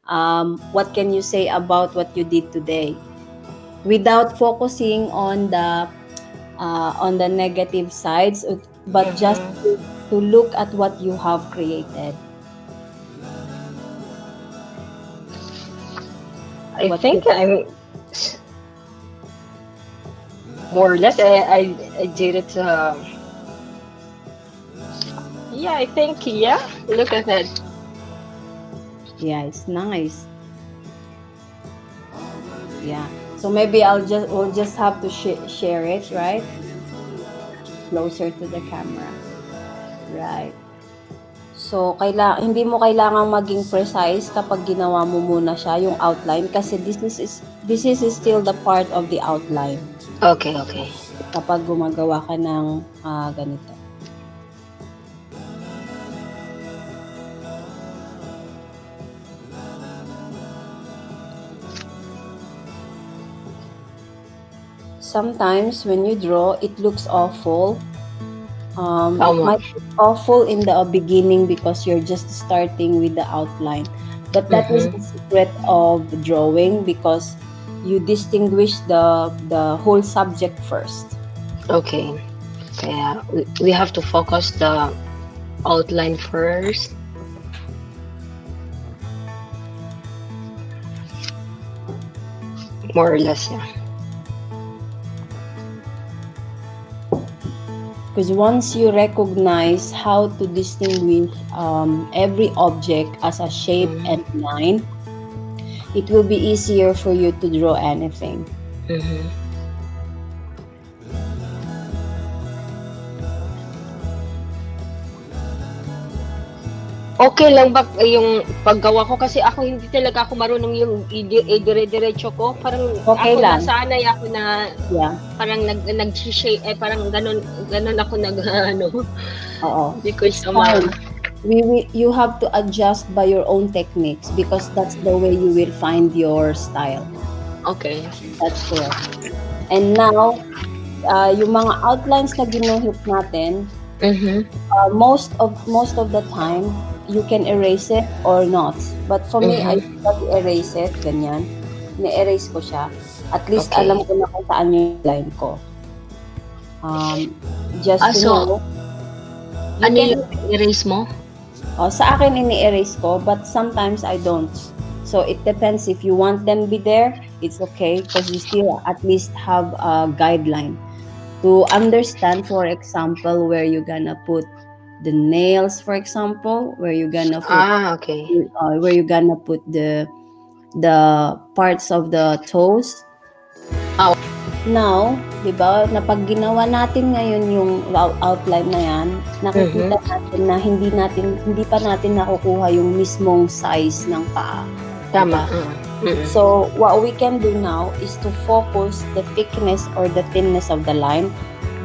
What can you say about what you did today? Without focusing on the negative sides, but just Mm-hmm. to look at what you have created. I What think you I'm more or less. I did it. Yeah, I think. Yeah, look at that. Yeah, it's nice. Yeah. So maybe we'll just have to share it, right? Closer to the camera. Right. So, hindi mo kailangang maging precise kapag ginawa mo muna siya, yung outline, kasi this is still the part of the outline Okay, okay. kapag gumagawa ka ng ganito. Sometimes when you draw, it looks awful. It Tama. might look awful in the beginning because you're just starting with the outline. But that is Mm-hmm. the secret of drawing, because you distinguish the whole subject first. Okay. Kaya we have to focus the outline first. More or less, yeah. Because once you recognize how to distinguish every object as a shape and Mm-hmm. line, it will be easier for you to draw anything. Mm-hmm. Okay lang ba yung paggawa ko kasi ako hindi talaga ako marunong yung dire-diretso ko. Parang Okay ako lang. nasanay ako na Yeah. parang nag-shape parang ganun ako nag ano. Oo. Hindi ko It's siya fine. You have to adjust by your own techniques, because that's the way you will find your style. okay. That's correct. And now, yung mga outlines na ginuhit natin, Mhm. most of the time, you can erase it or not. But for me, I Mhm. usually erase it, ganyan. Ni-erase ko siya. At least alam Okay. ko na kung saan yung line ko. Just to So know, you ano can yung erase mo? Sa akin ini-erase ko, but sometimes I don't. So it depends, if you want them be there, it's okay, because you still at least have a guideline to understand, for example, where you're gonna put the nails, for example, Okay. where you're gonna put the parts of the toes. Ah, Now, 'di ba, na 'pag ginawa natin ngayon yung outline na 'yan, nakikita mhm. natin na hindi pa natin nakukuha yung mismong size ng paa, 'di Tama. ba? Mm. So, what we can do now is to focus the thickness or the thinness of the line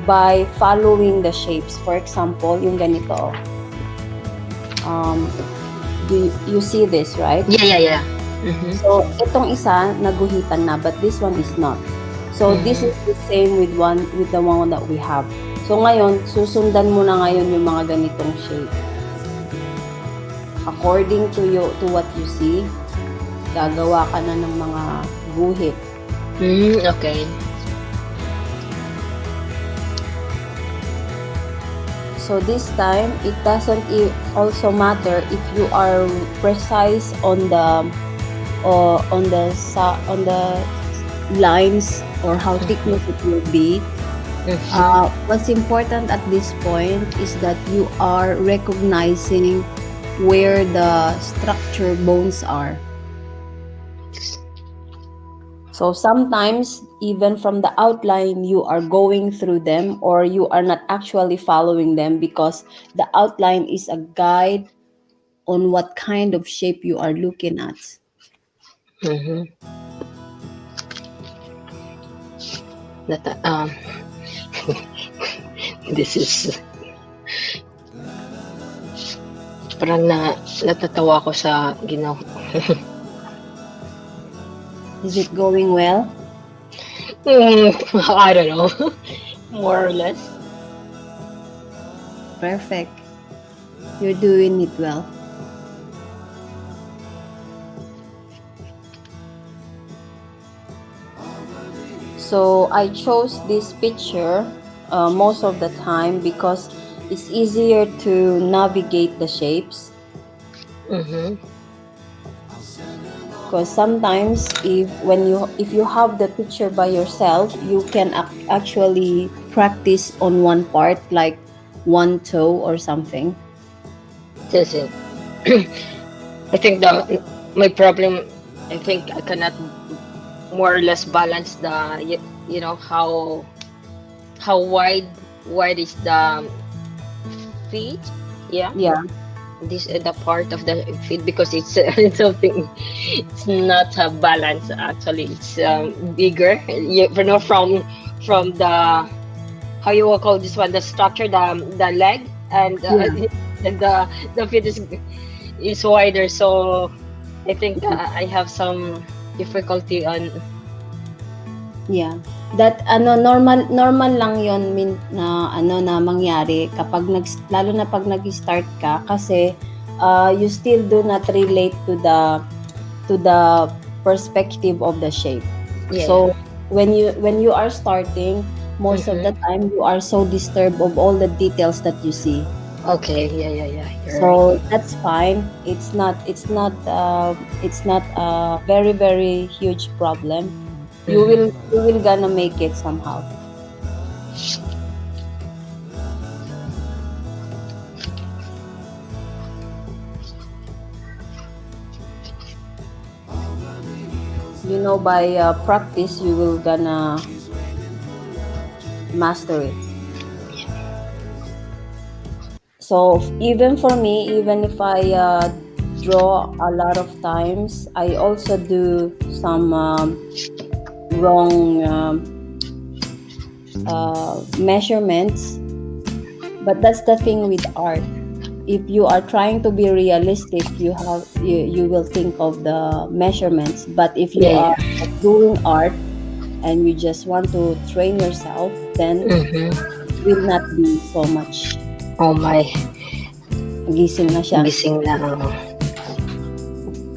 by following the shapes. For example, yung ganito. Do you see this, right? Yeah, yeah, yeah. Mhm. So, itong isa naguhitan na, but this one is not. So, this Mhm. is the same with the one that we have. So, ngayon, susundan mo na ngayon yung mga ganitong shape. According to what you see, gagawa ka na ng mga guhit. Okay. So, this time, it doesn't also matter if you are precise on the lines or how thickness it will be. Mhm. What's important at this point is that you are recognizing where the structure bones are. So sometimes, even from the outline, you are going through them, or you are not actually following them, because the outline is a guide on what kind of shape you are looking at. Mhm. That this is parang natatawa ko sa ginawa. Is it going well? I don't know. More or less. Perfect. You're doing it well. So I chose this picture most of the time because it's easier to navigate the shapes. Mm-hmm. Because sometimes if you have the picture by yourself, you can actually practice on one part, like one toe or something. That's it. I think my problem. I think I cannot more or less balance you know how wide is the feet. Yeah, Yeah, this the part of the feet because it's it's something. It's not a balance actually. It's bigger. You know from the how you will call this one the structure the leg and yeah, and the feet is wider. So I think I have some difficulty on. yeah. That normal lang 'yon na na mangyari kapag lalo na pag nag-start ka kasi you still do not relate to the perspective of the shape. Yeah. So when you are starting, most of the Mm-hmm. time you are so disturbed of all the details that you see. Okay. Yeah. You're right. So that's fine. It's not a very very huge problem. Mm-hmm. You will gonna make it somehow. You know, by practice you will gonna master it. So even for me, even if I draw a lot of times, I also do some wrong measurements. But that's the thing with art. If you are trying to be realistic, you will think of the measurements. But if you Yeah. are doing art and you just want to train yourself, then Mm-hmm. it will not be so much. Oh my, Gising na siya. gising na.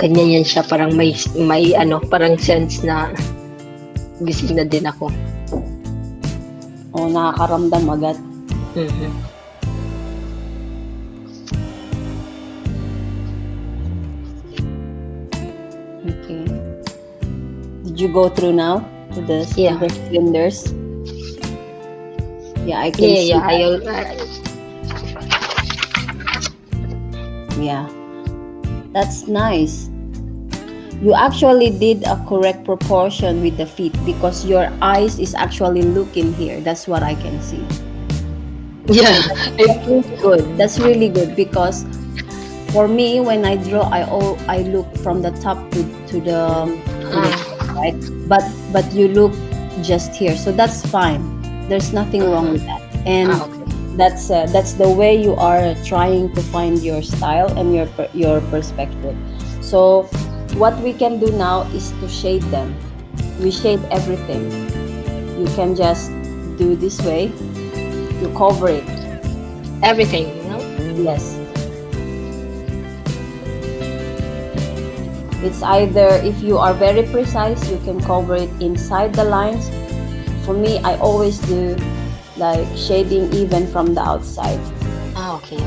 Kanya yan siya parang may ano parang sense na gising na din ako. O nakakaramdam agad. Mm-hmm. Okay. Did you go through now to the Yeah. cylinders? Yeah, I can see Yeah. that. Yeah, that's nice. You actually did a correct proportion with the feet because your eyes is actually looking here. That's what I can see. Yeah. That's really good. That's really good because for me, when I draw, I look from the top to the top, right? But you look just here, so that's fine. There's nothing wrong with that, and Okay. that's the way you are trying to find your style and your perspective. So what we can do now is to shade them. We shade everything. You can just do this way. You cover it. Everything, you know. Yes. It's either if you are very precise, you can cover it inside the lines. For me, I always do like shading even from the outside. Okay.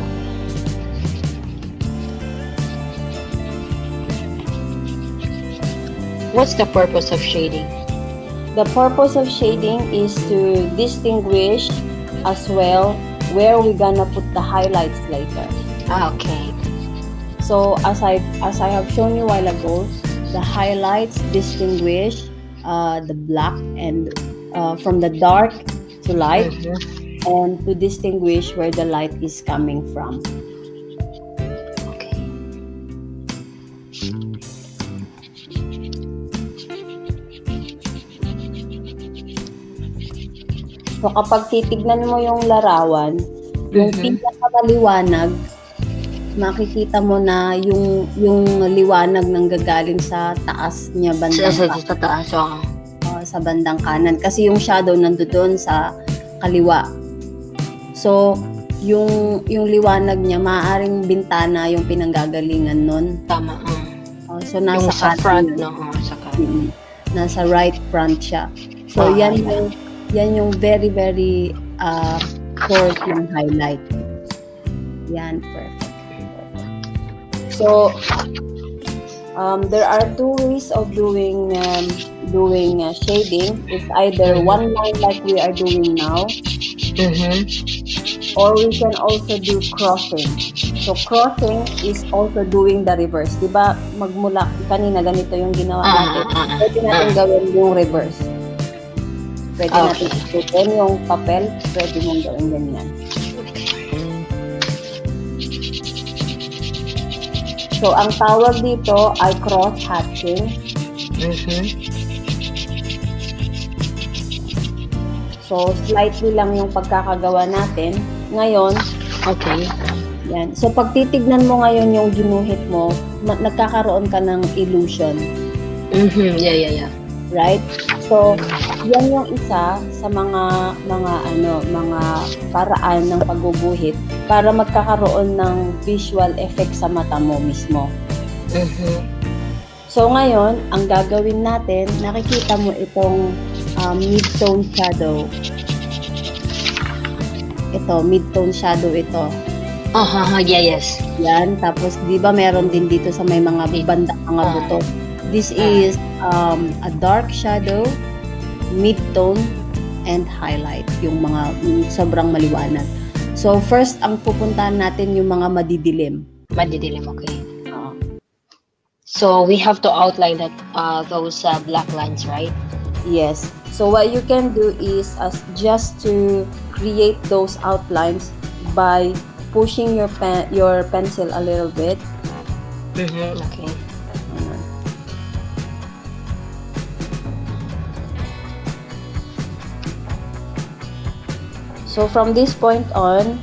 What's the purpose of shading? The purpose of shading is to distinguish as well where we're gonna put the highlights later. Okay. So as I have shown you a while ago, the highlights distinguish the black and from the dark to light, Mm-hmm. and to distinguish where the light is coming from. Okay. So kapag titignan mo yung larawan, yung Mm-hmm. pinakamaliwanag, makikita mo na yung liwanag nang gagaling sa taas niya Sa taas, sa bandang kanan kasi yung shadow nandoon sa kaliwa. So yung liwanag niya maaaring bintana yung pinanggagalingan nun. tama. So nasa Yung sa kanan front, yun. no? Sa kanan. Nasa right front siya. So yan Yeah. yung very very coarse ng highlight. Yan, perfect. So there are two ways of doing shading. It's either one line like we are doing now, or we can also do crossing. So crossing is also doing the reverse. Diba magmula kanina ganito yung ginawa natin. Pwede natin gawin yung reverse. Pwede natin ikutin yung papel. Pwede mong gawin ganyan. So ang tawag dito ay cross-hatching. So slightly lang yung pagkakagawa natin. Ngayon, Okay. yan. So pag titignan mo ngayon yung ginuhit mo, nagkakaroon ka ng illusion. Yeah. Right? So yan yung isa sa mga paraan ng pagguguhit para magkakaroon ng visual effect sa mata mo mismo. So ngayon, ang gagawin natin, nakikita mo itong mid-tone shadow. Ito, mid-tone shadow ito. Yes. Yan, tapos 'di ba meron din dito sa may mga bandang mga buto. This is a dark shadow, mid-tone, and highlight, yung sobrang maliwanag. So first, ang pupuntahan natin yung mga madidilim. Madidilim, okay. So we have to outline that those black lines, right? Yes. So what you can do is just to create those outlines by pushing your pencil a little bit. Okay. So from this point on,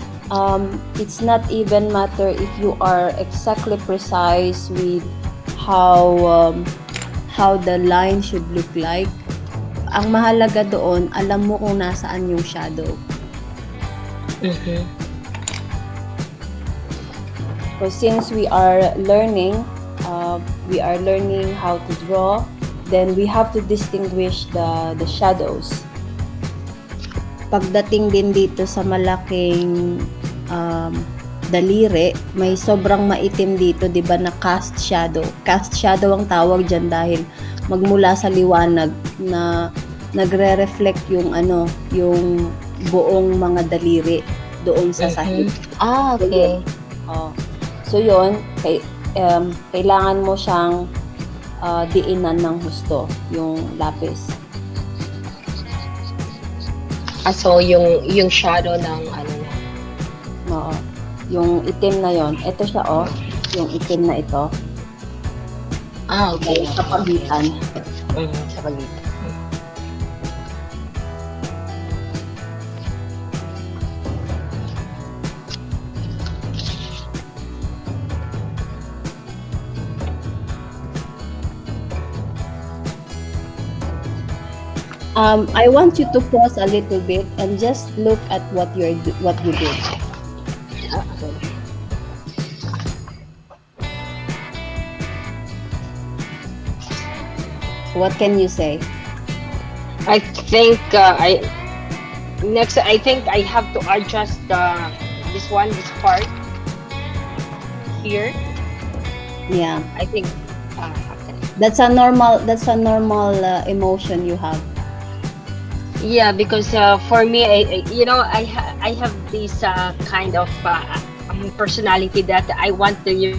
it's not even matter if you are exactly precise with how the line should look like. Ang mahalaga doon, alam mo kung nasaan yung shadow. Because since we are learning how to draw, then we have to distinguish the shadows. Pagdating din dito sa malaking daliri, may sobrang maitim dito, 'di ba, na cast shadow. Cast shadow ang tawag diyan dahil magmula sa liwanag na nagre-reflect yung yung buong mga daliri doon sa sahig. Okay. So yun, kailangan mo siyang diinan ng husto, yung lapis. So yung shadow ng Oo. Yung itim na yon, ito siya yung itim na ito. Okay. Sa pagitan. Sa pagitan. I want you to pause a little bit and just look at what you did. What can you say? I think I think I have to adjust this part here. Yeah. I think that's a normal emotion you have. Yeah, because for me, I have this kind of personality that I want to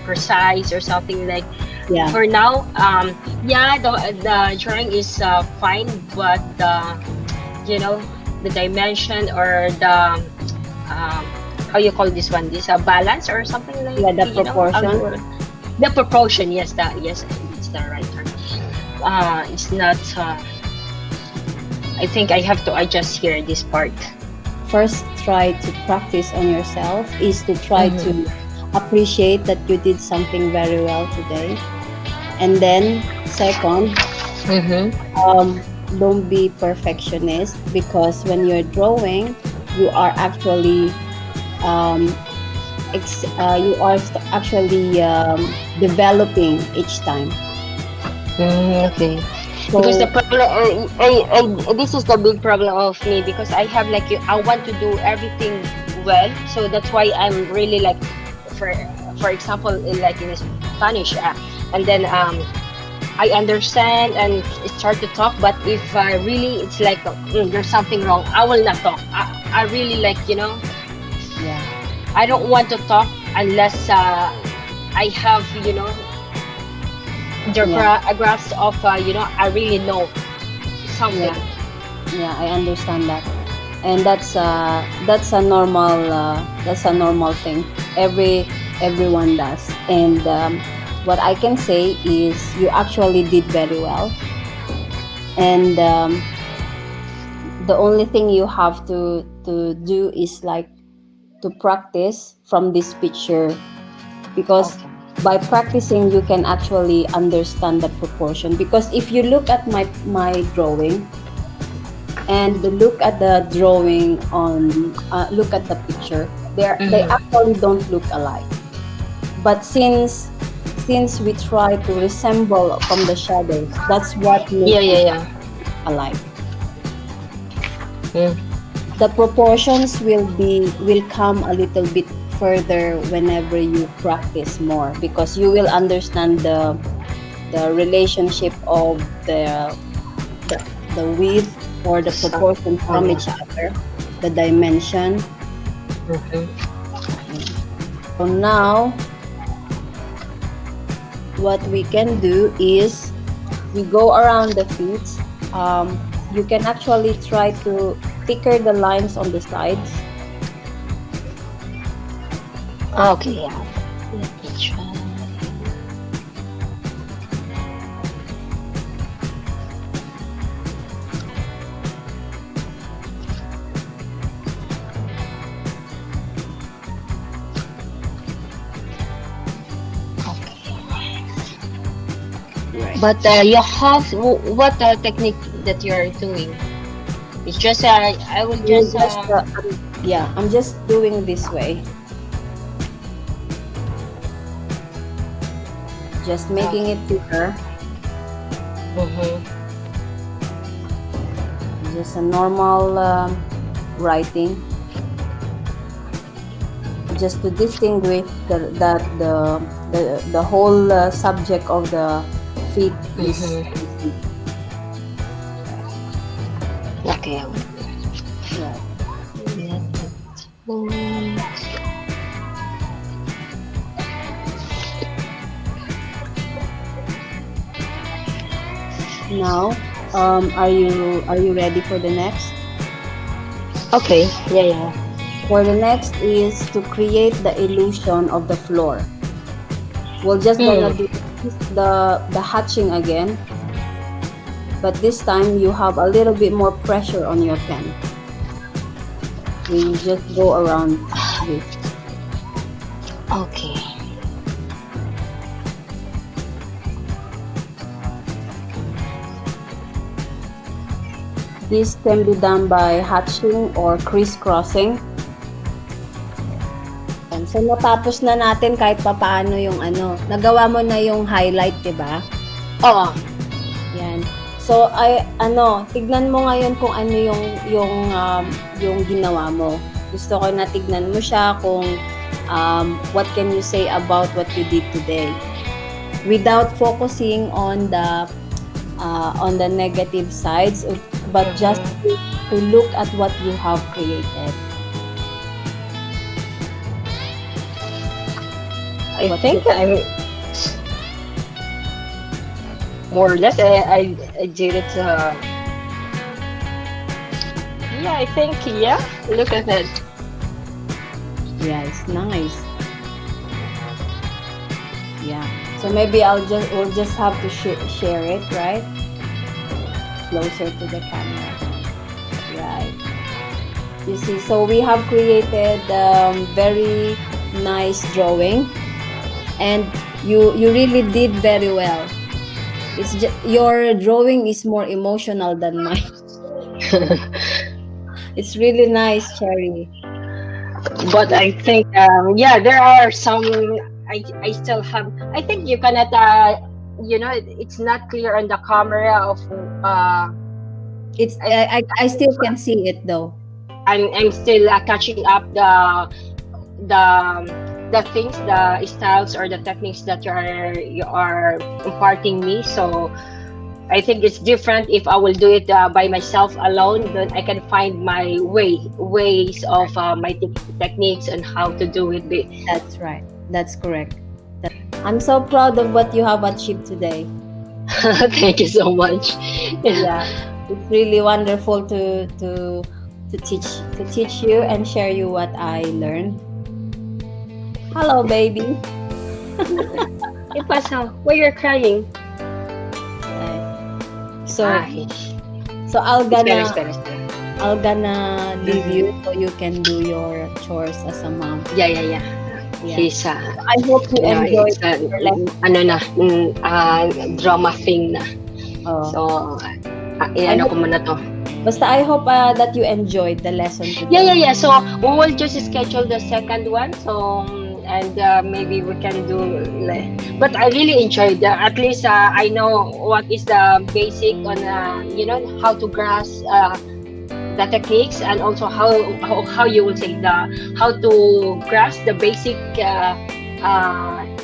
precise or something like. Yeah. For now, the drawing is fine, but the dimension or the how you call this one? This balance or something like. Yeah, the proportion. The proportion, yes, it's the right term. It's not. I think I have to adjust here this part. First, try to practice on yourself. Is to try to appreciate that you did something very well today. And then, second, don't be perfectionist, because when you're drawing, you are actually developing each time. Okay. Because the So problem, this is the big problem of me, because I have like, I want to do everything well, so that's why I'm really like, for for example, like in Spanish, and then I understand and start to talk, but if really it's like, there's something wrong, I will not talk. I really like, yeah, I don't want to talk unless I have, the yeah, a grasp of, I really know something. yeah, yeah. I understand that, and that's a normal thing. Everyone does, and what I can say is you actually did very well, and the only thing you have to do is like to practice from this picture, because Okay. by practicing you can actually understand the proportion. Because if you look at my drawing and look at the drawing on look at the picture, they Mm-hmm. actually don't look alike. But since we try to resemble from the shadows, that's what Yeah, makes yeah, it yeah. alike. Mm. The proportions will come a little bit further whenever you practice more, because you will understand the relationship of the, the width or the So, proportion from yeah. each other, the dimension. Mm-hmm. Yeah. So now what we can do is we go around the feet. You can actually try to thicker the lines on the sides. Okay, yeah. Let me try. Okay. Right. But you have, what technique that you're doing? It's just, I will You just, just yeah, I'm just doing this way, just making okay. it thicker. Mm-hmm. Just a normal writing, just to distinguish the whole subject of the feet is Mm-hmm. missing. Okay. Right. Now, are you ready for the next? Okay. Yeah, yeah. For the next is to create the illusion of the floor. We're just gonna Mm. do the hatching again, but this time you have a little bit more pressure on your pen. We just go around this. Okay. This can be done by hatching or crisscrossing. So natapos na natin kahit papaano yung ano. Nagawa mo na yung highlight, 'di ba? Oh. Yan. So tignan mo ngayon kung ano yung ginawa mo. Gusto ko na tignan mo siya kung what can you say about what you did today, without focusing on the negative sides, but just Mm-hmm. to look at what you have created. I What you think I'm more or less. I did it. Yeah, I think, yeah. Look at that. Yeah, it's nice. Yeah. So maybe we'll just have to share it, right? Closer to the camera. Right. You see, so we have created very nice drawing, and you really did very well. It's just your drawing is more emotional than mine. It's really nice, Cherry. But I think, yeah, there are some. I still have. I think you cannot. it's not clear on the camera of It's I, I still can see it though. I'm still catching up the things, the styles or the techniques that you are imparting me. So I think it's different if I will do it by myself alone. Then I can find my ways of my techniques and how to do it. That's right. That's correct. I'm so proud of what you have achieved today. Thank you so much. Yeah. Yeah, it's really wonderful to teach you and share you what I learned. Hello, baby. Ipasa, why you're crying? Right. So Ay, so it's better, it's better. I'll gonna leave Mhm. you so you can do your chores as a mom. Yeah, yeah, yeah. Yeah. He's I hope you enjoyed it's your lesson. ano na, drama thing na. Oh, So, I iano ko hope muna to. basta I hope that you enjoyed the lesson Yeah, today. yeah, yeah. So, we will just schedule the second one. So, and maybe we can do. But I really enjoyed that. At least I know what is the basic on, how to grasp the techniques, and also how you will say how to grasp the basic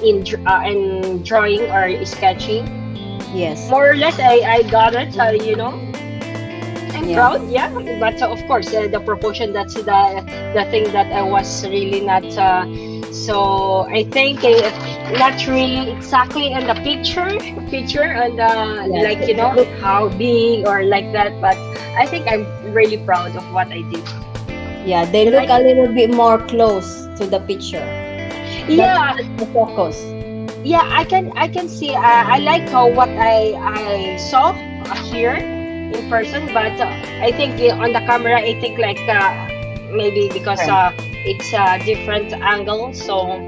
in drawing or sketching. Yes. More or less, I got it. I'm Yeah. proud, yeah. But of course, the proportion, that's the thing that I was really not. So I think not really exactly in the picture and Yeah. like how big or like that. But I think I'm really proud of what I did. Yeah, they You look like a it? little bit more close to the picture. Yeah, That's the focus. yeah. I can see. I like what I saw here in person, but I think on the camera, I think like maybe because Right. it's a different angle, so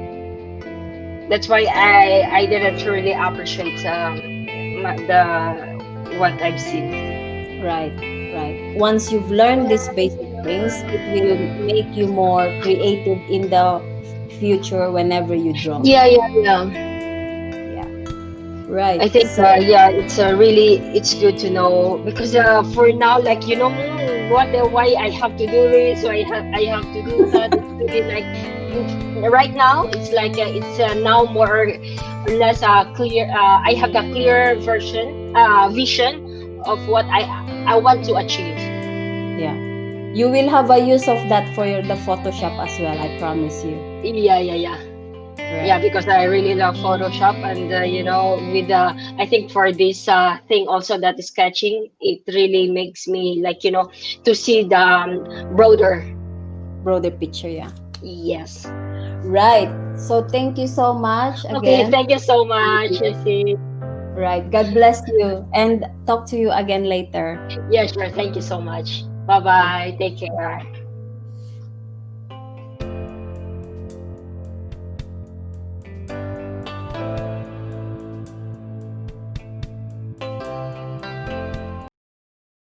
that's why I didn't really appreciate the what I've seen. Right. Right. Once you've learned these basic things, it will make you more creative in the future whenever you draw. Yeah, yeah, yeah. Yeah. Right. I think So, yeah, it's good to know because for now, like why I have to do this, so I have to do that. It's really like right now, it's like it's now more or less clear. I have the clear vision of what I want to achieve. yeah. You will have a use of that for the Photoshop as well, I promise you. Yeah, yeah, yeah. Yeah, Right. because I really love Photoshop, and with I think for this thing also, that is sketching, it really makes me like to see the broader. Broader picture, yeah. Yes. Right. So thank you so much Okay, again. thank you so much, Jessie. Right. God bless you and talk to you again later. Yeah, sure. Thank you so much. Bye bye. Take care.